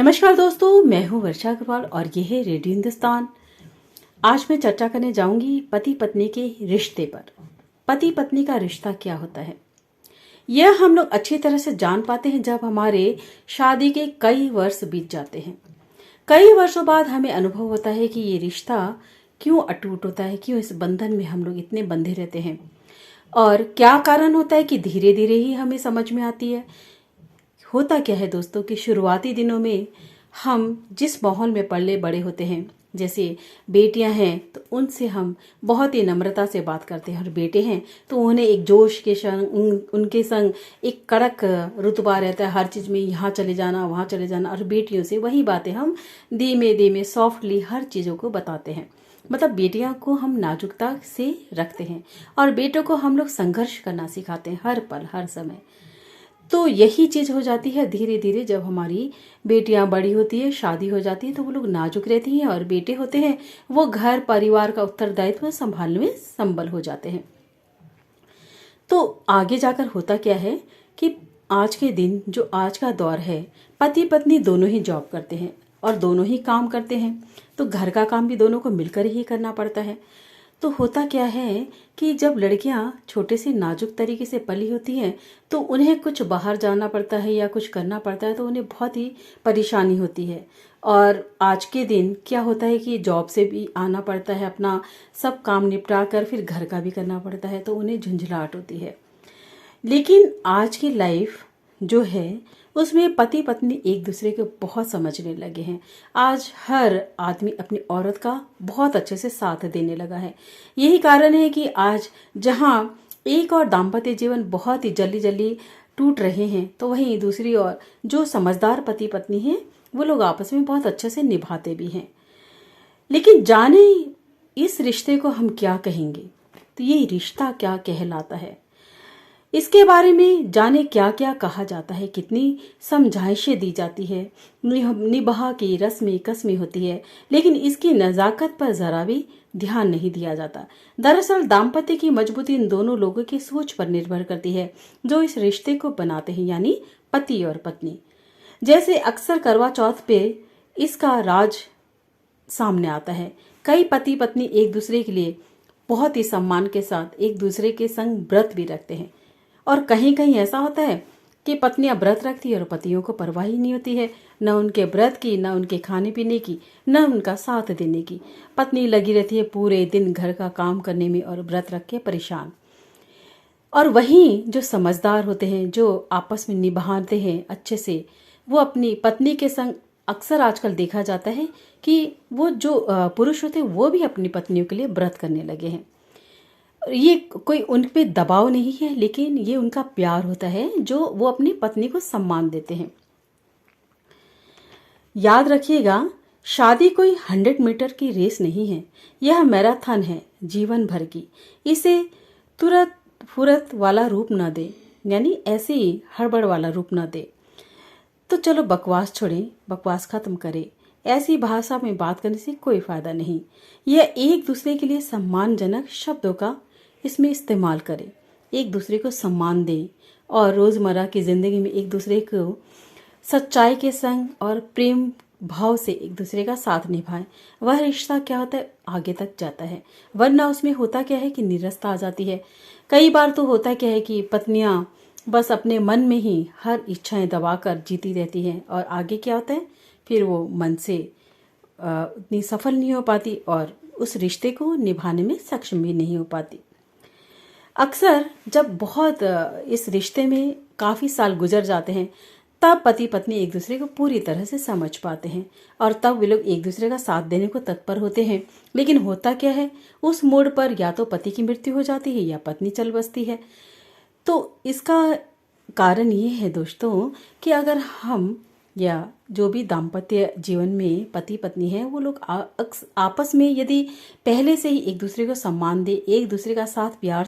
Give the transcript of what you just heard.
नमस्कार दोस्तों, मैं हूं वर्षा अग्रवाल और ये है रेडियो हिंदुस्तान। आज मैं चर्चा करने जाऊंगी पति पत्नी के रिश्ते पर। पति पत्नी का रिश्ता क्या होता है, यह हम लोग अच्छी तरह से जान पाते हैं जब हमारे शादी के कई वर्ष बीत जाते हैं। कई वर्षों बाद हमें अनुभव होता है कि ये रिश्ता क्यों अटूट होता है, क्यों इस बंधन में हम लोग इतने बंधे रहते हैं और क्या कारण होता है कि धीरे धीरे ही हमें समझ में आती है। होता क्या है दोस्तों कि शुरुआती दिनों में हम जिस माहौल में पले बड़े होते हैं, जैसे बेटियां हैं तो उनसे हम बहुत ही नम्रता से बात करते हैं और बेटे हैं तो उन्हें एक जोश के संग उनके संग एक कड़क रुतबा रहता है, हर चीज़ में यहाँ चले जाना वहाँ चले जाना। और बेटियों से वही बातें हम धीमे धीमे सॉफ्टली हर चीज़ों को बताते हैं। मतलब बेटियां को हम नाजुकता से रखते हैं और बेटों को हम लोग संघर्ष करना सिखाते हैं हर पल हर समय। तो यही चीज़ हो जाती है धीरे धीरे जब हमारी बेटियां बड़ी होती है, शादी हो जाती है तो वो लोग नाजुक रहती हैं और बेटे होते हैं वो घर परिवार का उत्तरदायित्व संभालने में संबल हो जाते हैं। तो आगे जाकर होता क्या है कि आज के दिन जो आज का दौर है, पति पत्नी दोनों ही जॉब करते हैं और दोनों ही काम करते हैं, तो घर का काम भी दोनों को मिलकर ही करना पड़ता है। तो होता क्या है कि जब लड़कियां छोटे से नाजुक तरीके से पली होती हैं तो उन्हें कुछ बाहर जाना पड़ता है या कुछ करना पड़ता है तो उन्हें बहुत ही परेशानी होती है। और आज के दिन क्या होता है कि जॉब से भी आना पड़ता है, अपना सब काम निपटा कर फिर घर का भी करना पड़ता है तो उन्हें झुंझलाहट होती है। लेकिन आज की लाइफ जो है उसमें पति पत्नी एक दूसरे को बहुत समझने लगे हैं। आज हर आदमी अपनी औरत का बहुत अच्छे से साथ देने लगा है। यही कारण है कि आज जहां एक और दाम्पत्य जीवन बहुत ही जल्दी जल्दी टूट रहे हैं तो वहीं दूसरी ओर जो समझदार पति पत्नी हैं वो लोग आपस में बहुत अच्छे से निभाते भी हैं। लेकिन जाने इस रिश्ते को हम क्या कहेंगे, तो ये रिश्ता क्या कहलाता है, इसके बारे में जाने क्या क्या कहा जाता है, कितनी समझाइशें दी जाती है, निभाह की रस्में कसमें होती है, लेकिन इसकी नज़ाकत पर जरा भी ध्यान नहीं दिया जाता। दरअसल दाम्पत्य की मजबूती इन दोनों लोगों की सोच पर निर्भर करती है जो इस रिश्ते को बनाते हैं, यानी पति और पत्नी। जैसे अक्सर करवा चौथ पे इसका राज सामने आता है। कई पति पत्नी एक दूसरे के लिए बहुत ही सम्मान के साथ एक दूसरे के संग व्रत भी रखते हैं और कहीं कहीं ऐसा होता है कि पत्नियां व्रत रखती है और पतियों को परवाह ही नहीं होती है, न उनके व्रत की, न उनके खाने पीने की, न उनका साथ देने की। पत्नी लगी रहती है पूरे दिन घर का काम करने में और व्रत रख के परेशान। और वहीं जो समझदार होते हैं, जो आपस में निभाते हैं अच्छे से, वो अपनी पत्नी के संग अक्सर आजकल देखा जाता है कि वो जो पुरुष होते हैं वो भी अपनी पत्नियों के लिए व्रत करने लगे हैं। ये कोई उन पे दबाव नहीं है, लेकिन ये उनका प्यार होता है जो वो अपनी पत्नी को सम्मान देते हैं। याद रखिएगा, शादी कोई 100 मीटर की रेस नहीं है, यह मैराथन है जीवन भर की। इसे तुरंत फुरत वाला रूप ना दे, यानी ऐसे ही हड़बड़ वाला रूप ना दे। तो चलो बकवास छोड़ें, बकवास खत्म करें। ऐसी भाषा में बात करने से कोई फायदा नहीं। यह एक दूसरे के लिए सम्मानजनक शब्दों का इसमें इस्तेमाल करें, एक दूसरे को सम्मान दें और रोज़मर्रा की ज़िंदगी में एक दूसरे को सच्चाई के संग और प्रेम भाव से एक दूसरे का साथ निभाएं। वह रिश्ता क्या होता है आगे तक जाता है। वरना उसमें होता क्या है कि निरस्ता आ जाती है। कई बार तो होता क्या है कि पत्नियां बस अपने मन में ही हर इच्छाएं दबाकर जीती रहती हैं और आगे क्या होता है फिर वो मन से उतनी सफल नहीं हो पाती और उस रिश्ते को निभाने में सक्षम भी नहीं हो पाती। अक्सर जब बहुत इस रिश्ते में काफ़ी साल गुजर जाते हैं तब पति पत्नी एक दूसरे को पूरी तरह से समझ पाते हैं और तब वे लोग एक दूसरे का साथ देने को तत्पर होते हैं। लेकिन होता क्या है, उस मोड़ पर या तो पति की मृत्यु हो जाती है या पत्नी चल बसती है। तो इसका कारण ये है दोस्तों कि अगर हम या जो भी दाम्पत्य जीवन में पति पत्नी है वो लोग आपस में यदि पहले से ही एक दूसरे को सम्मान दे, एक दूसरे का साथ प्यार